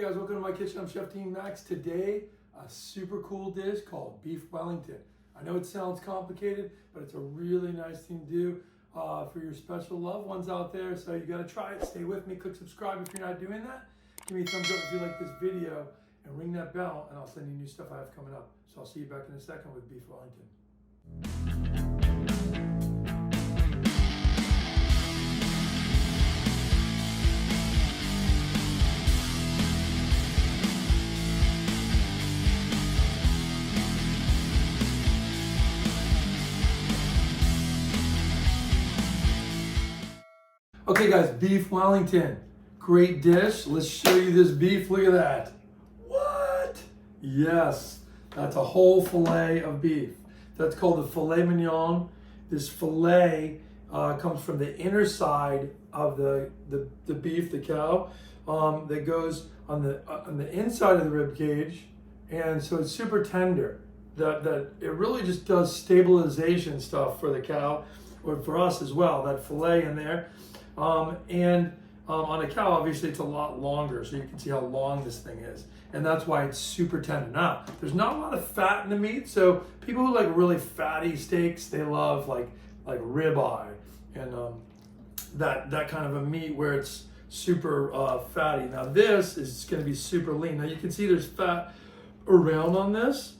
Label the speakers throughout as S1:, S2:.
S1: Hey guys, welcome to my kitchen. I'm Chef Team Max. Today, a super cool dish called beef Wellington. I know it sounds complicated, but it's a really nice thing to do for your special loved ones out there. So you gotta try it. Stay with me, click subscribe if you're not doing that. Give me a thumbs up if you like this video and ring that bell and I'll send you new stuff I have coming up. So I'll see you back in a second with beef Wellington. Okay guys, beef Wellington, great dish. Let's show you this beef, look at that. What? Yes, that's a whole fillet of beef. That's called the filet mignon. This fillet comes from the inner side of the beef, the cow, that goes on the inside of the rib cage. And so it's super tender. That it really just does stabilization stuff for the cow, or for us as well, that fillet in there. On a cow, obviously it's a lot longer, so you can see how long this thing is, and that's why it's super tender. Now, there's not a lot of fat in the meat, so people who like really fatty steaks, they love like ribeye and that kind of a meat where it's super fatty. Now this is going to be super lean. Now you can see there's fat around on this,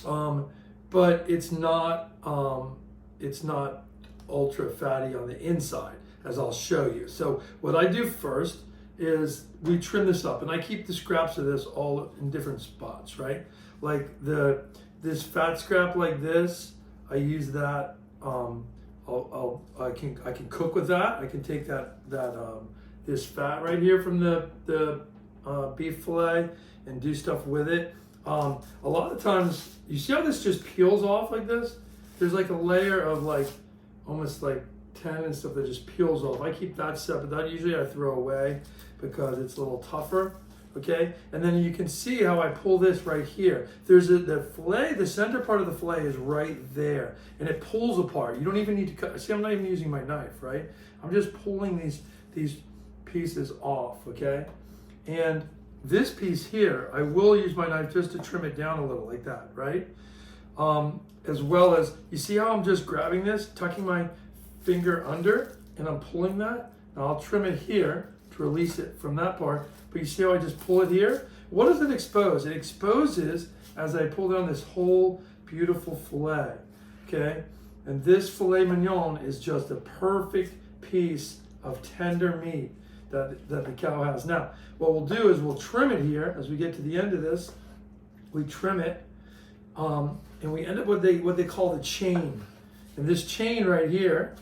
S1: but it's not ultra fatty on the inside, as I'll show you. So what I do first is we trim this up, and I keep the scraps of this all in different spots, right? Like this fat scrap like this, I use that. I can cook with that. I can take this fat right here from the beef fillet and do stuff with it. A lot of times, you see how this just peels off like this? There's like a layer of like almost like tendon and stuff that just peels off. I keep that separate. That usually I throw away because it's a little tougher, okay? And then you can see how I pull this right here. There's the fillet, the center part of the fillet is right there, and it pulls apart. You don't even need to cut. See, I'm not even using my knife, right? I'm just pulling these pieces off, okay? And this piece here, I will use my knife just to trim it down a little like that, right? As well as, you see how I'm just grabbing this, tucking my finger under, and I'm pulling that. Now I'll trim it here to release it from that part, but you see how I just pull it here? What does it expose? It exposes as I pull down this whole beautiful fillet, okay? And this filet mignon is just a perfect piece of tender meat that the cow has. Now, what we'll do is we'll trim it here as we get to the end of this. We trim it, and we end up with what they call the chain. And this chain right here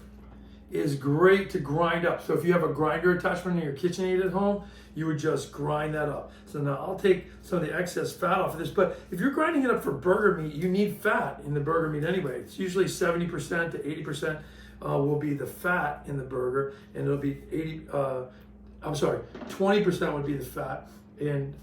S1: is great to grind up. So if you have a grinder attachment in your KitchenAid at home, you would just grind that up. So now I'll take some of the excess fat off of this, but if you're grinding it up for burger meat, you need fat in the burger meat anyway. It's usually 70% to 80% will be the fat in the burger, and it'll be 20% would be the fat, and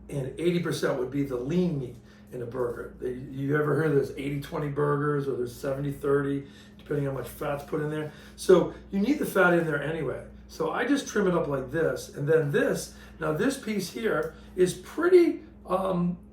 S1: 80% would be the lean meat in a burger. You ever heard of those 80-20 burgers, or there's 70-30, depending on how much fat's put in there. So you need the fat in there anyway. So I just trim it up like this, and then now this piece here is pretty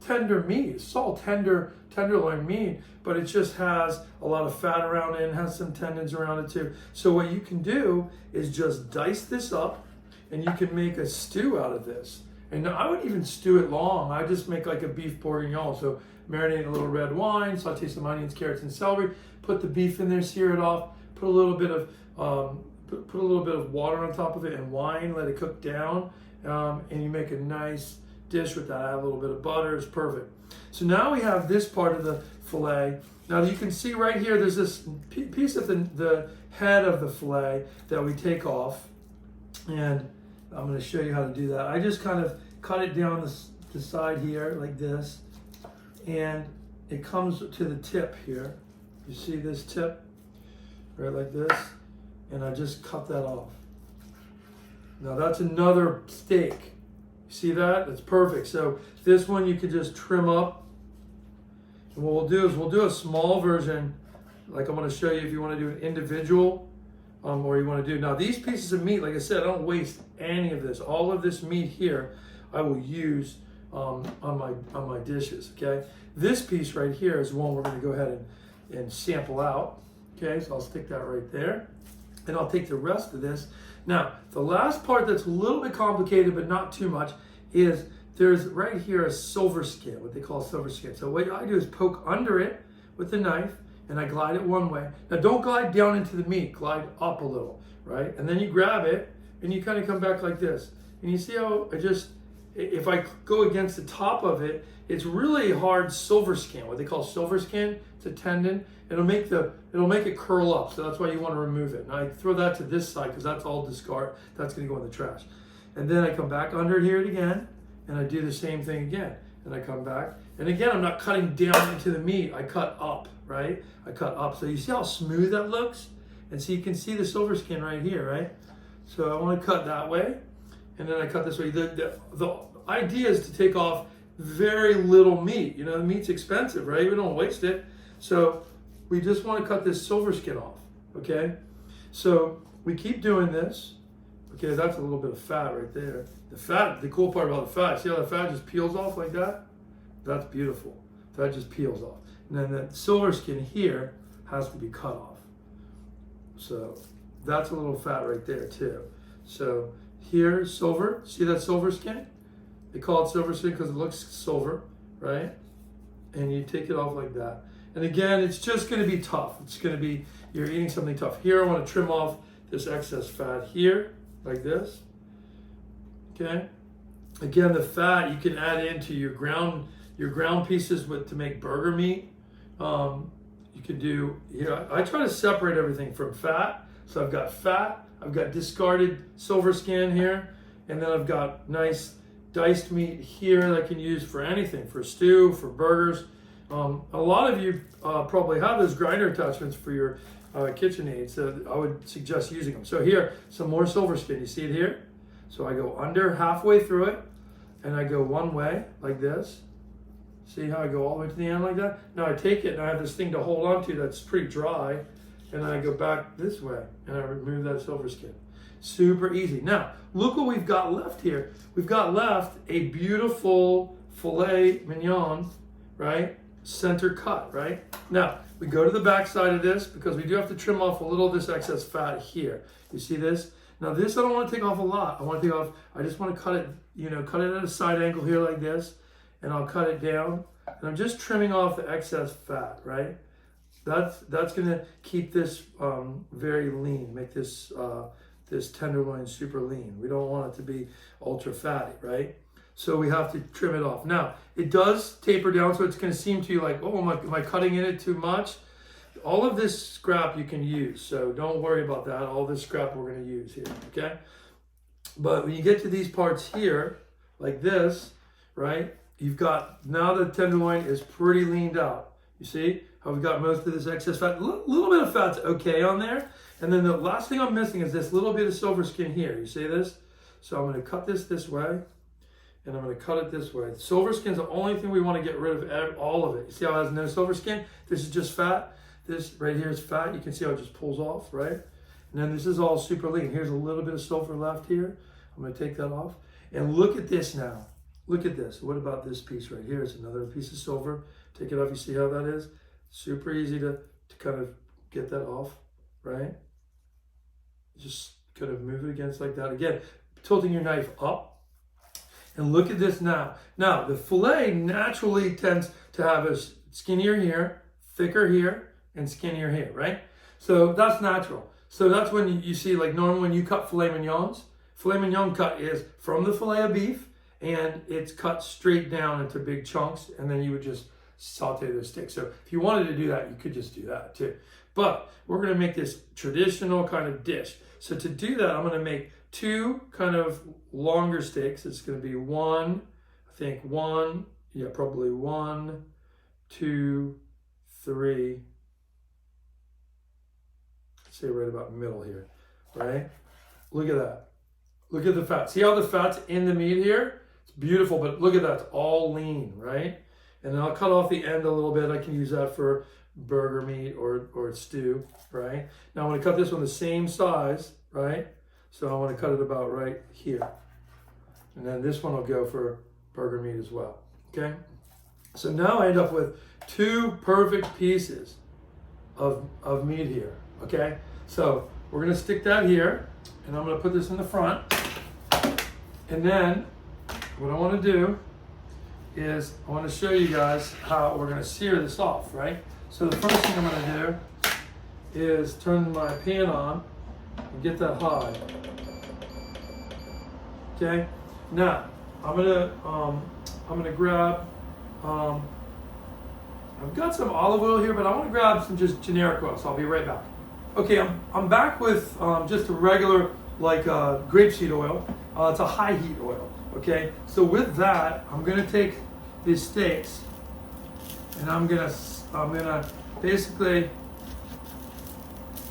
S1: tender meat. It's all tenderloin meat, but it just has a lot of fat around it and has some tendons around it too. So what you can do is just dice this up, and you can make a stew out of this. And I wouldn't even stew it long. I just make like a beef bourguignon. So marinate a little red wine, saute some onions, carrots, and celery. Put the beef in there, sear it off. Put a little bit of water on top of it and wine. Let it cook down, and you make a nice dish with that. Add a little bit of butter. It's perfect. So now we have this part of the fillet. Now you can see right here, there's this piece of the head of the fillet that we take off, and I'm going to show you how to do that. I just kind of cut it down the side here like this, and it comes to the tip here. You see this tip? Right like this, and I just cut that off. Now that's another steak. See that? That's perfect. So this one you could just trim up. And what we'll do is we'll do a small version, like I'm going to show you if you want to do an individual or you want to do. Now these pieces of meat, like I said, I don't waste any of this. All of this meat here, I will use on my dishes. Okay, this piece right here is one we're going to go ahead and sample out. Okay, so I'll stick that right there, and I'll take the rest of this. Now the last part that's a little bit complicated, but not too much, is there's right here a silver skin, what they call a silver skin. So what I do is poke under it with the knife, and I glide it one way. Now don't glide down into the meat, glide up a little, right? And then you grab it, and you kind of come back like this. And you see how if I go against the top of it, it's really hard silver skin, what they call silver skin. It's a tendon. It'll make it curl up, so that's why you want to remove it. And I throw that to this side because that's all discard. That's going to go in the trash. And then I come back under here again, and I do the same thing again. And I come back, and again, I'm not cutting down into the meat. I cut up, right? I cut up. So you see how smooth that looks? And so you can see the silver skin right here, right? So I want to cut that way, and then I cut this way. The idea is to take off very little meat. You know, the meat's expensive, right? We don't waste it. So we just want to cut this silver skin off, okay? So we keep doing this. Okay, that's a little bit of fat right there. The fat, the cool part about the fat, see how the fat just peels off like that? That's beautiful. That just peels off. And then the silver skin here has to be cut off. So that's a little fat right there too. So here, silver, see that silver skin? They call it silver skin because it looks silver, right? And you take it off like that. And again, it's just gonna be tough. It's gonna be, you're eating something tough. Here, I wanna trim off this excess fat here, like this, okay? Again, the fat you can add into your ground pieces to make burger meat. You can do, I try to separate everything from fat. So I've got fat, I've got discarded silver skin here, and then I've got nice diced meat here that I can use for anything, for stew, for burgers. A lot of you probably have those grinder attachments for your kitchen aids, so I would suggest using them. So here, some more silver skin. You see it here? So I go under halfway through it, and I go one way like this. See how I go all the way to the end like that? Now I take it and I have this thing to hold on to that's pretty dry, and then I go back this way and I remove that silver skin. Super easy. Now, look what we've got left here. We've got left a beautiful filet mignon, right? Center cut, right? Now, we go to the back side of this because we do have to trim off a little of this excess fat here. You see this? Now this I don't want to take off a lot. I just want to cut it, cut it at a side angle here like this, and I'll cut it down. And I'm just trimming off the excess fat, right? That's gonna keep this very lean, make this this tenderloin super lean. We don't want it to be ultra fatty, right? So we have to trim it off. Now, it does taper down, so it's gonna seem to you like, oh, am I cutting in it too much? All of this scrap you can use, so don't worry about that. All this scrap we're gonna use here, okay? But when you get to these parts here, like this, right? You've got, now the tenderloin is pretty leaned out. You see how we've got most of this excess fat? A little bit of fat's okay on there. And then the last thing I'm missing is this little bit of silver skin here. You see this? So I'm gonna cut this way, and I'm gonna cut it this way. Silver skin's the only thing we wanna get rid of, all of it. You see how it has no silver skin? This is just fat. This right here is fat. You can see how it just pulls off, right? And then this is all super lean. Here's a little bit of silver left here. I'm gonna take that off. And look at this now. Look at this. What about this piece right here? It's another piece of silver. Take it off. You see how that is? Super easy to kind of get that off, right? Just kind of move it against like that. Again, tilting your knife up. And look at this now. Now, the fillet naturally tends to have a skinnier here, thicker here, and skinnier here, right? So that's natural. So that's when you see, like normally when you cut filet mignons cut is from the filet of beef, and it's cut straight down into big chunks, and then you would just saute those sticks. So if you wanted to do that, you could just do that too. But we're gonna make this traditional kind of dish. So to do that, I'm gonna make two kind of longer sticks. It's gonna be probably 1, 2, 3. Say right about middle here, right? Look at that. Look at the fat. See how the fat's in the meat here? It's beautiful, but look at that. It's all lean, right? And then I'll cut off the end a little bit. I can use that for burger meat or stew, right? Now I'm going to cut this one the same size, right? So I want to cut it about right here. And then this one will go for burger meat as well, okay? So now I end up with 2 perfect pieces of meat here, okay? So we're going to stick that here, and I'm going to put this in the front. And then what I want to do is I want to show you guys how we're going to sear this off, right? So the first thing I'm going to do is turn my pan on and get that hot. Okay. Now I'm gonna grab. I've got some olive oil here, but I want to grab some just generic oil. So I'll be right back. Okay, I'm back with just a regular like grapeseed oil. It's a high heat oil. Okay. So with that, I'm gonna take these steaks and I'm gonna basically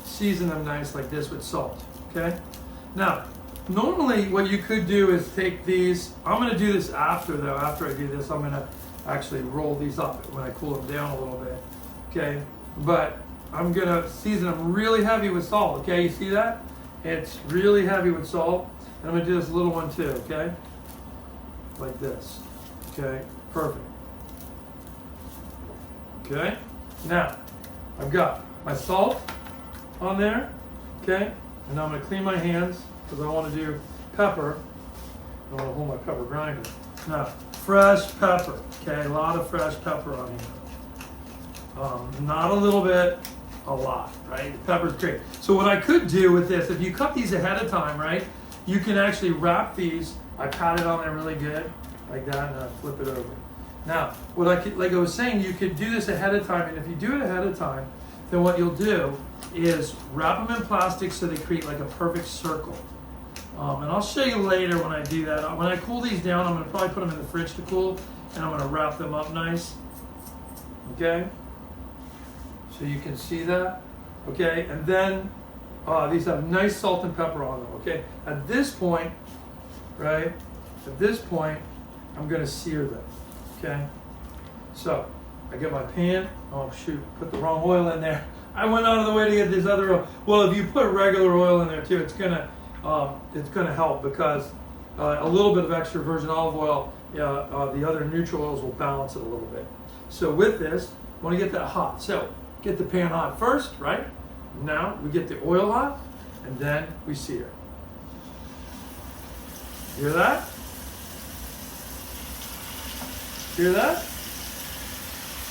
S1: season them nice like this with salt, okay? Now, normally what you could do is take these, I'm gonna do this after though, after I do this, I'm gonna actually roll these up when I cool them down a little bit, okay? But I'm gonna season them really heavy with salt, okay? You see that? It's really heavy with salt. And I'm gonna do this little one too, okay? Like this, okay? Perfect. Okay, now I've got my salt on there, okay, and I'm going to clean my hands because I want to do pepper. I want to hold my pepper grinder. Now, fresh pepper, okay, a lot of fresh pepper on here. Not a little bit, a lot, right? The pepper's great. So what I could do with this, if you cut these ahead of time, right, you can actually wrap these. I pat it on there really good, like that, and I flip it over. Now, like I was saying, you could do this ahead of time, and if you do it ahead of time, then what you'll do is wrap them in plastic so they create like a perfect circle. And I'll show you later when I do that. When I cool these down, I'm going to probably put them in the fridge to cool, and I'm going to wrap them up nice. Okay? So you can see that. Okay? And then these have nice salt and pepper on them. Okay? At this point, right? At this point, I'm going to sear them. Okay, so I get my pan. Oh shoot, put the wrong oil in there. I went out of the way to get this other oil. Well, if you put regular oil in there too, it's gonna help because a little bit of extra virgin olive oil, the other neutral oils will balance it a little bit. So with this, I want to get that hot. So get the pan hot first, right? Now we get the oil hot, and then we sear. Hear that? Hear that?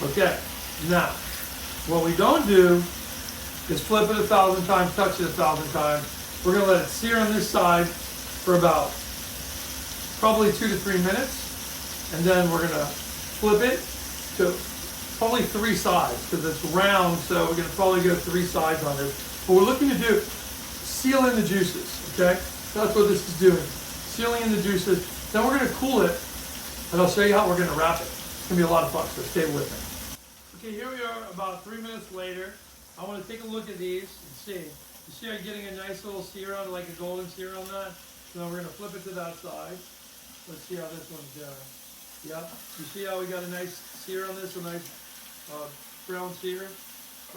S1: Okay, now, what we don't do is flip it 1,000 times, touch it 1,000 times. We're gonna let it sear on this side for about probably 2 to 3 minutes. And then we're gonna flip it to probably 3 sides because it's round, so we're gonna probably go 3 sides on this. What we're looking to do, seal in the juices, okay? That's what this is doing, sealing in the juices. Then we're gonna cool it, and I'll show you how we're going to wrap it. It's going to be a lot of fun, so stay with me. Okay, here we are about 3 minutes later. I want to take a look at these and see. You see I'm getting a nice little sear on, like a golden sear on that? So we're going to flip it to that side. Let's see how this one's going. Yep. You see how we got a nice sear on this, a nice brown sear?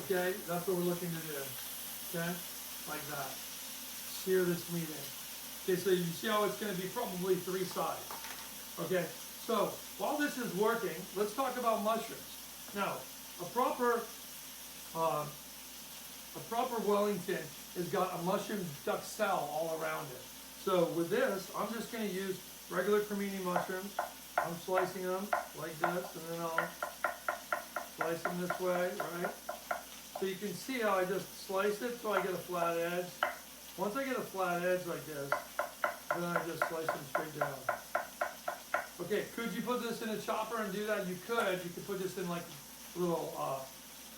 S1: Okay, that's what we're looking to do. Okay, like that. Sear this meat in. Okay, so you see how it's going to be probably 3 sides. Okay. So while this is working, let's talk about mushrooms. Now, a proper Wellington has got a mushroom duxelle all around it. So with this, I'm just going to use regular cremini mushrooms. I'm slicing them like this, and then I'll slice them this way, right? So you can see how I just slice it so I get a flat edge. Once I get a flat edge like this, then I just slice them straight down. Okay, could you put this in a chopper and do that? You could. You could put this in like little,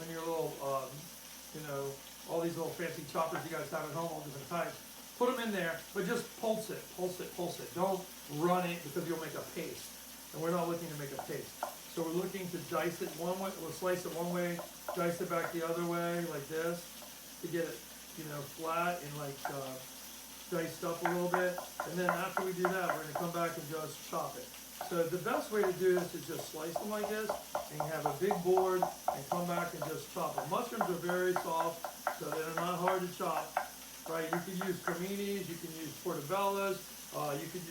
S1: in your little, all these little fancy choppers you guys have at home, all different types. Put them in there, but just pulse it, pulse it, pulse it. Don't run it because you'll make a paste. And we're not looking to make a paste. So we're looking to dice it one way, we'll slice it one way, dice it back the other way, like this, to get it, flat and like diced up a little bit. And then after we do that, we're gonna come back and just chop it. So the best way to do this is just slice them like this, and you have a big board, and come back and just chop them. Mushrooms are very soft, so they're not hard to chop, right? You could use creminis, you can use portobellas, you could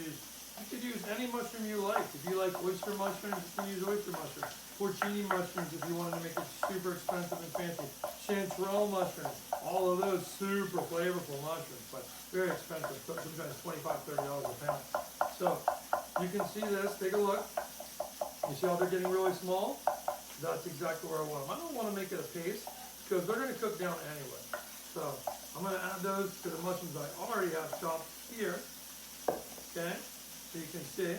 S1: use any mushroom you like. If you like oyster mushrooms, you can use oyster mushrooms. Porcini mushrooms if you wanted to make it super expensive and fancy. Chanterelle mushrooms, all of those super flavorful mushrooms, but very expensive, sometimes $25, $30 a pound. So you can see this, take a look. You see how they're getting really small? That's exactly where I want them. I don't want to make it a paste because they're going to cook down anyway. So I'm going to add those to the mushrooms I already have chopped here. Okay, so you can see.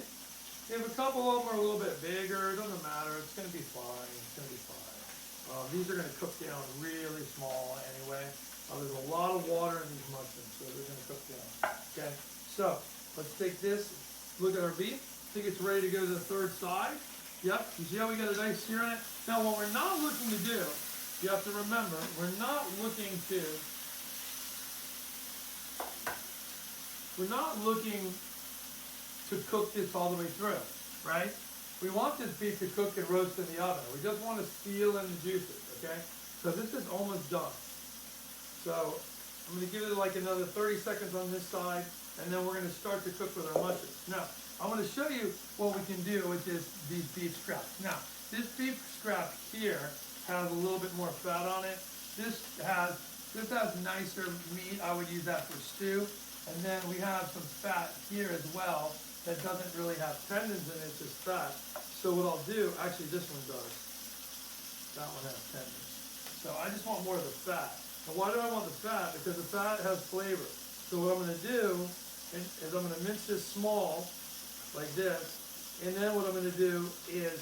S1: If a couple of them are a little bit bigger, it doesn't matter. It's going to be fine. It's going to be fine. These are going to cook down really small anyway. There's a lot of water in these mushrooms, so they're going to cook down. Okay, so let's take this. Look at our beef. I think it's ready to go to the third side. Yep, you see how we got a nice sear on it? Now what we're not looking to do, you have to remember, we're not looking to cook this all the way through, right? We want this beef to cook and roast in the oven. We just want to seal in the juices, okay? So this is almost done. So I'm going to give it like another 30 seconds on this side, and then we're going to start to cook with our mushrooms. Now, I'm going to show you what we can do with these beef scraps. Now, this beef scrap here has a little bit more fat on it. This has nicer meat. I would use that for stew. And then we have some fat here as well that doesn't really have tendons in it, just fat. So what I'll do, actually this one does. That one has tendons. So I just want more of the fat. And why do I want the fat? Because the fat has flavor. So what I'm going to do is I'm going to mince this small, like this, and then what I'm going to do is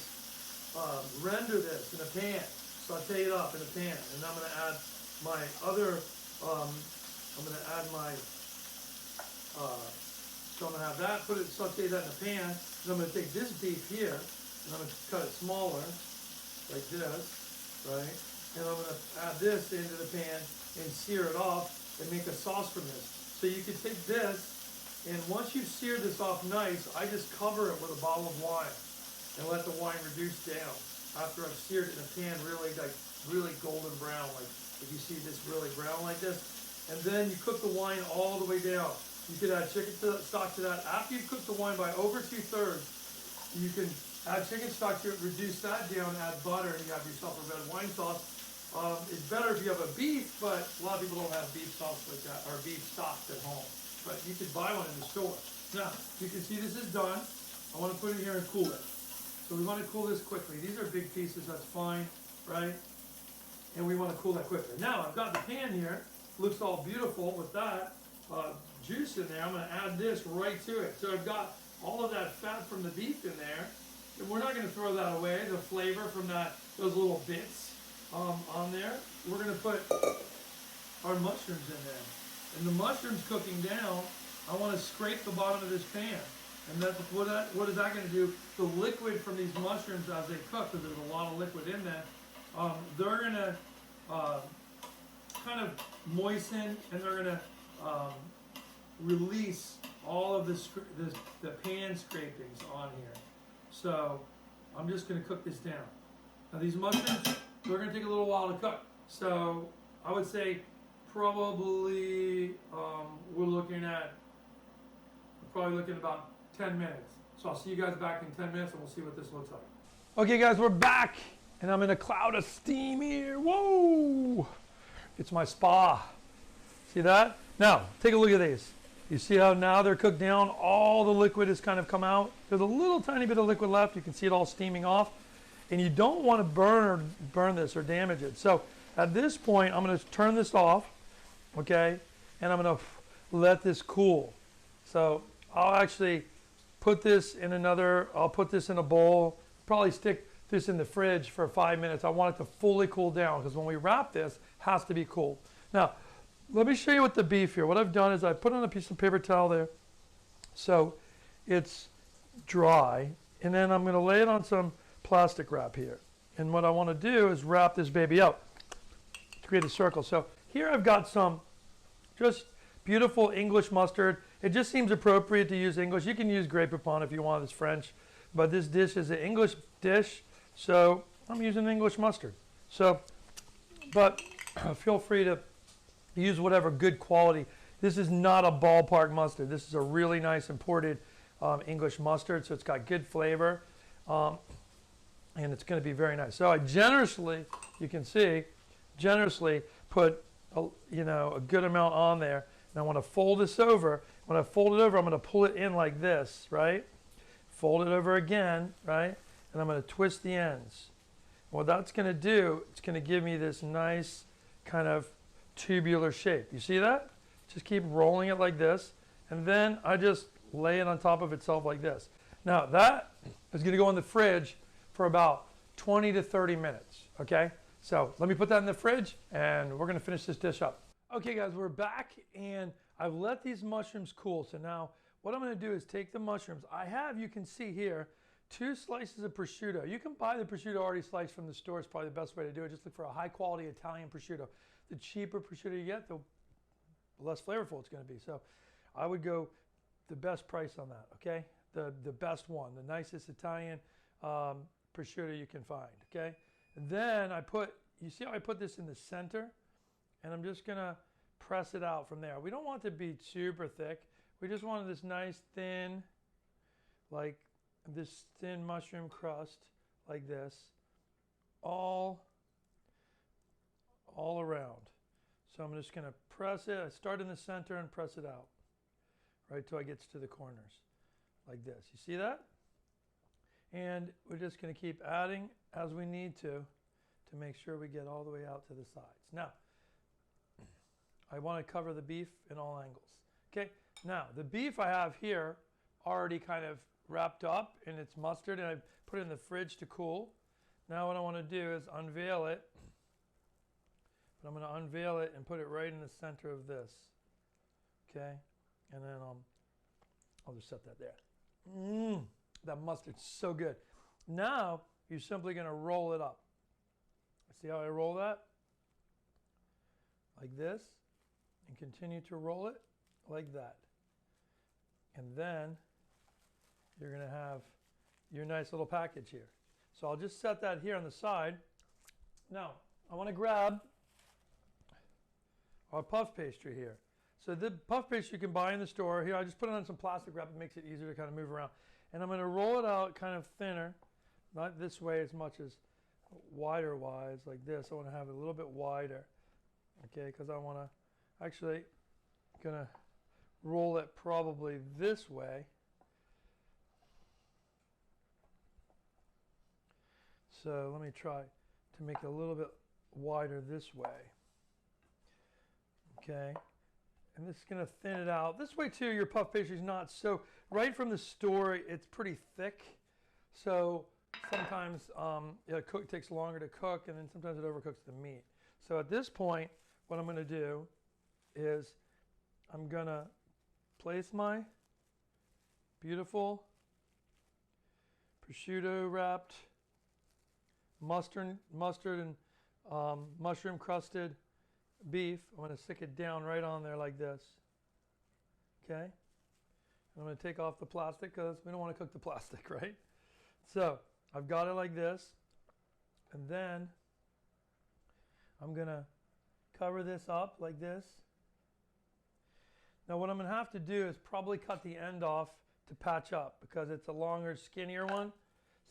S1: render this in a pan, saute it up in a pan, and I'm going to add my other, so I'm going to have that, saute that in a pan, and I'm going to take this beef here, and I'm going to cut it smaller, like this, right, and I'm going to add this into the pan and sear it off and make a sauce from this. So you can take this, and once you've seared this off nice, I just cover it with a bottle of wine and let the wine reduce down. After I've seared it in a pan really golden brown, like if you see this really brown like this. And then you cook the wine all the way down. You can add chicken stock to that. After you've cooked the wine by over 2/3, you can add chicken stock to it, reduce that down, add butter, and you have yourself a red wine sauce. It's better if you have a beef, but a lot of people don't have beef sauce like that, or beef stock at home. But you could buy one in the store. Now, you can see this is done. I want to put it here and cool it. So we want to cool this quickly. These are big pieces, that's fine, right? And we want to cool that quickly. Now, I've got the pan here. Looks all beautiful with that juice in there. I'm going to add this right to it. So I've got all of that fat from the beef in there. And we're not going to throw that away, the flavor from those little bits on there. We're going to put our mushrooms in there. And the mushrooms cooking down, I want to scrape the bottom of this pan. And what is that going to do? The liquid from these mushrooms as they cook, because there's a lot of liquid in there, they're going to kind of moisten, and they're going to release all of the pan scrapings on here. So I'm just going to cook this down. Now these mushrooms, they're going to take a little while to cook. So I would say probably we're probably looking about 10 minutes. So I'll see you guys back in 10 minutes and we'll see what this looks like. Okay guys, we're back and I'm in a cloud of steam here. Whoa! It's my spa. See that? Now, take a look at these. You see how now they're cooked down? All the liquid has kind of come out. There's a little tiny bit of liquid left. You can see it all steaming off. And you don't want to burn this or damage it. So at this point, I'm going to turn this off, okay? And I'm going to let this cool. So I'll actually put this in I'll put this in a bowl, probably stick this in the fridge for 5 minutes. I want it to fully cool down because when we wrap this, it has to be cool. Now, let me show you with the beef here. What I've done is I put on a piece of paper towel there so it's dry, and then I'm going to lay it on some plastic wrap here. And what I want to do is wrap this baby out to create a circle. So here I've got some just beautiful English mustard. It just seems appropriate to use English. You can use Grey Poupon if you want, it's French. but this dish is an English dish, so I'm using English mustard. So, but feel free to use whatever good quality. This is not a ballpark mustard. This is a really nice imported English mustard, so it's got good flavor, and it's going to be very nice. So I generously, you can see, generously put a good amount on there. And I want to fold this over. When I fold it over, I'm going to pull it in like this, right? Fold it over again, right? And I'm going to twist the ends. What that's going to do, it's going to give me this nice kind of tubular shape. You see that? Just keep rolling it like this. And then I just lay it on top of itself like this. Now that is going to go in the fridge for about 20 to 30 minutes, okay? So let me put that in the fridge and we're going to finish this dish up. Okay guys, we're back and I've let these mushrooms cool. So now what I'm going to do is take the mushrooms. I have, you can see here, 2 slices of prosciutto. You can buy the prosciutto already sliced from the store. It's probably the best way to do it. Just look for a high quality Italian prosciutto. The cheaper prosciutto you get, the less flavorful it's going to be. So I would go the best price on that, okay? The best one, the nicest Italian prosciutto you can find, okay? And then you see how I put this in the center? And I'm just going to press it out from there. We don't want it to be super thick. We just want this nice thin, like this thin mushroom crust, like this, all around. So I'm just going to press it. I start in the center and press it out, right till it gets to the corners, like this. You see that? And we're just going to keep adding as we need to make sure we get all the way out to the sides. Now, I want to cover the beef in all angles. Okay, now the beef I have here already kind of wrapped up in its mustard and I put it in the fridge to cool. Now what I want to do is unveil it. But I'm going to unveil it and put it right in the center of this. Okay, and then I'll just set that there. That mustard's so good. Now you're simply going to roll it up. See how I roll that? Like this. And continue to roll it like that. And then you're going to have your nice little package here. So I'll just set that here on the side. Now, I want to grab our puff pastry here. So the puff pastry you can buy in the store. Here, I just put it on some plastic wrap. It makes it easier to kind of move around. And I'm going to roll it out kind of thinner, not this way as much as wider wise, like this. I want to have it a little bit wider, okay, because I want to actually gonna roll it probably this way. So let me try to make it a little bit wider this way. Okay, and this is gonna thin it out. This way too, your puff pastry is not so, right from the store, it's pretty thick. So sometimes it takes longer to cook and then sometimes it overcooks the meat. So at this point, what I'm gonna do is I'm gonna place my beautiful prosciutto wrapped mustard and mushroom crusted beef. I'm gonna stick it down right on there like this. Okay, and I'm gonna take off the plastic because we don't want to cook the plastic, right? So I've got it like this, and then I'm gonna cover this up like this. Now what I'm going to have to do is probably cut the end off to patch up because it's a longer, skinnier one.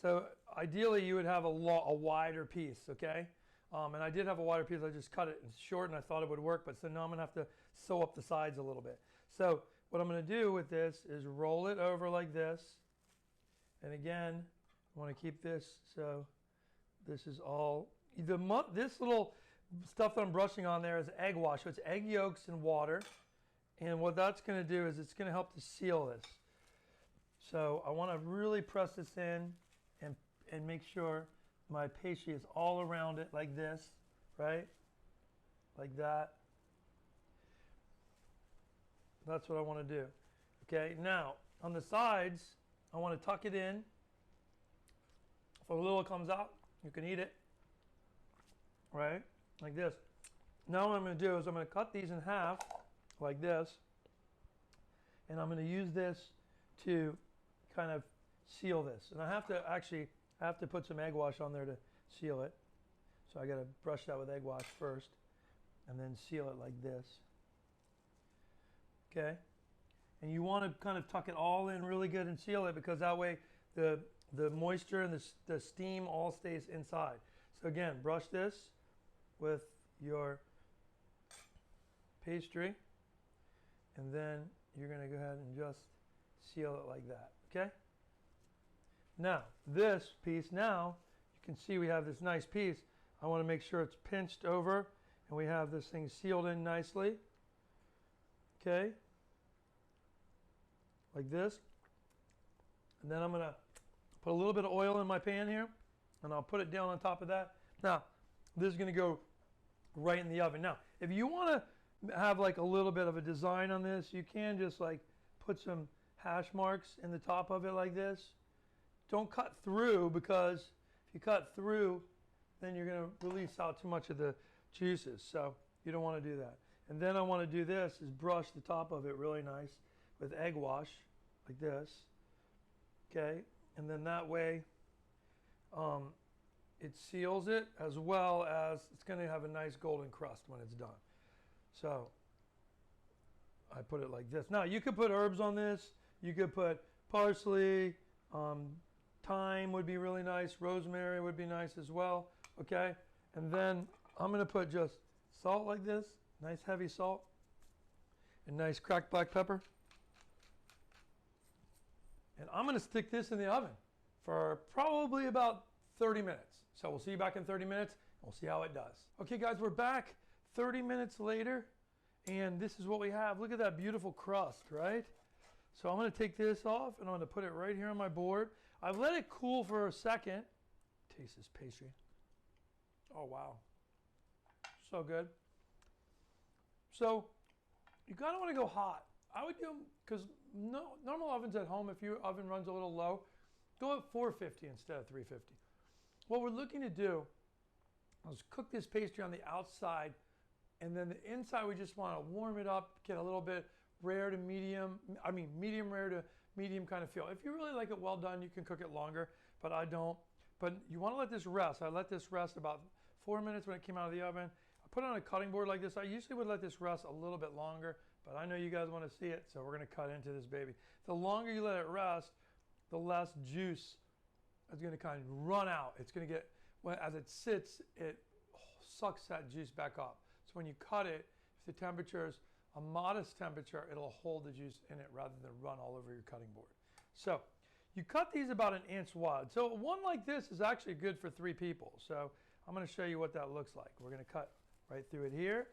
S1: So ideally you would have a wider piece, okay? And I did have a wider piece. I just cut it short and I thought it would work, but so now I'm going to have to sew up the sides a little bit. So what I'm going to do with this is roll it over like this. And again, I want to keep this so this is all, this little stuff that I'm brushing on there is egg wash. So it's egg yolks and water. And what that's going to do is it's going to help to seal this. So I want to really press this in and make sure my pastry is all around it like this, right? Like that. That's what I want to do. Okay, now on the sides, I want to tuck it in. If a little comes out, you can eat it, right? Like this. Now what I'm going to do is I'm going to cut these in half like this, and I'm going to use this to kind of seal this. And I have to put some egg wash on there to seal it. So I got to brush that with egg wash first and then seal it like this. Okay? And you want to kind of tuck it all in really good and seal it, because that way the moisture and the steam all stays inside. So again, brush this with your pastry, and then you're going to go ahead and just seal it like that. Okay? Now, this piece, now you can see we have this nice piece. I want to make sure it's pinched over and we have this thing sealed in nicely. Okay? Like this. And then I'm going to put a little bit of oil in my pan here, and I'll put it down on top of that. Now, this is going to go right in the oven. Now, if you want to have like a little bit of a design on this, you can just like put some hash marks in the top of it like this. Don't cut through, because if you cut through, then you're going to release out too much of the juices. So you don't want to do that. And then I want to do this, is brush the top of it really nice with egg wash like this. Okay, and then that way it seals it, as well as it's going to have a nice golden crust when it's done. So I put it like this. Now you could put herbs on this. You could put parsley, thyme would be really nice, rosemary would be nice as well. Okay, and then I'm going to put just salt like this, nice heavy salt, and nice cracked black pepper. And I'm going to stick this in the oven for probably about 30 minutes. So we'll see you back in 30 minutes, and we'll see how it does. Okay, guys, we're back 30 minutes later, and this is what we have. Look at that beautiful crust, right? So I'm going to take this off, and I'm going to put it right here on my board. I've let it cool for a second. Taste this pastry. Oh, wow. So good. So you kind of want to go hot. I would do them, because normal ovens at home, if your oven runs a little low, go at 450 instead of 350. What we're looking to do is cook this pastry on the outside, and then the inside we just want to warm it up, get a little bit rare to medium, medium rare to medium kind of feel. If you really like it well done, you can cook it longer, but I don't. But you want to let this rest. I let this rest about 4 minutes when it came out of the oven. I put it on a cutting board like this. I usually would let this rest a little bit longer, but I know you guys want to see it, so we're going to cut into this baby. The longer you let it rest, the less juice is going to kind of run out. It's going to get, as it sits, it sucks that juice back up. So when you cut it, if the temperature is a modest temperature, it'll hold the juice in it rather than run all over your cutting board. So you cut these about 1 inch wide. So one like this is actually good for 3 people. So I'm going to show you what that looks like. We're going to cut right through it here,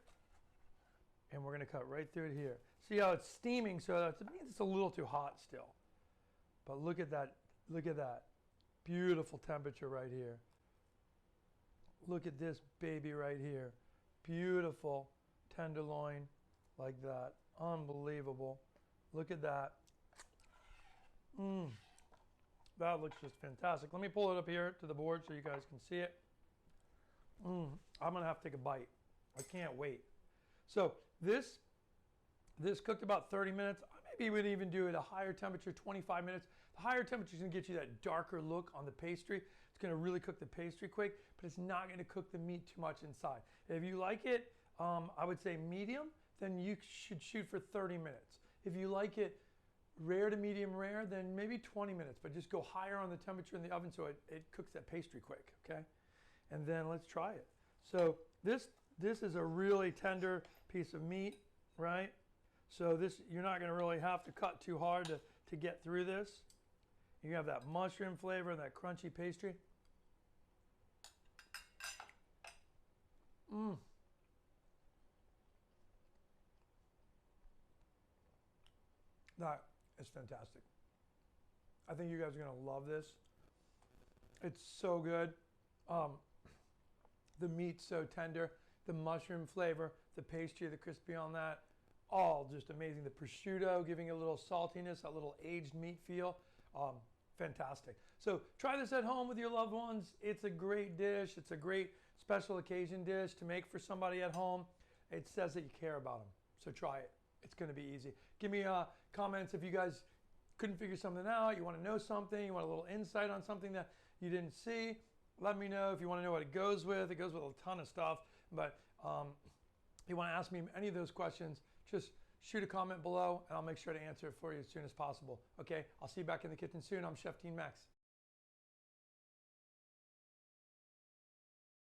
S1: and we're going to cut right through it here. See how it's steaming, so that means it's a little too hot still. But look at that. Look at that. Beautiful temperature right here. Look at this baby right here. Beautiful tenderloin like that. Unbelievable. Look at that. That looks just fantastic. Let me pull it up here to the board so you guys can see it. I'm going to have to take a bite. I can't wait. So this cooked about 30 minutes. I maybe would even do it at a higher temperature, 25 minutes. The higher temperature is going to get you that darker look on the pastry. It's going to really cook the pastry quick, but it's not going to cook the meat too much inside. If you like it, I would say medium, then you should shoot for 30 minutes. If you like it rare to medium rare, then maybe 20 minutes, but just go higher on the temperature in the oven so it cooks that pastry quick, okay? And then let's try it. So this is a really tender piece of meat, right? So this, you're not gonna really have to cut too hard to get through this. You have that mushroom flavor and that crunchy pastry. That is fantastic. I think you guys are gonna love this. It's so good. The meat's so tender, the mushroom flavor, the pastry, the crispy on that, all just amazing. The prosciutto giving it a little saltiness, a little aged meat feel. Fantastic. So try this at home with your loved ones. It's a great dish. It's a great special occasion dish to make for somebody at home. It says that you care about them. So try it. It's going to be easy. Give me comments if you guys couldn't figure something out, you want to know something, you want a little insight on something that you didn't see, let me know. If you want to know what it goes with a ton of stuff. But if you want to ask me any of those questions, just shoot a comment below and I'll make sure to answer it for you as soon as possible. Okay, I'll see you back in the kitchen soon. I'm Chef Dean Max.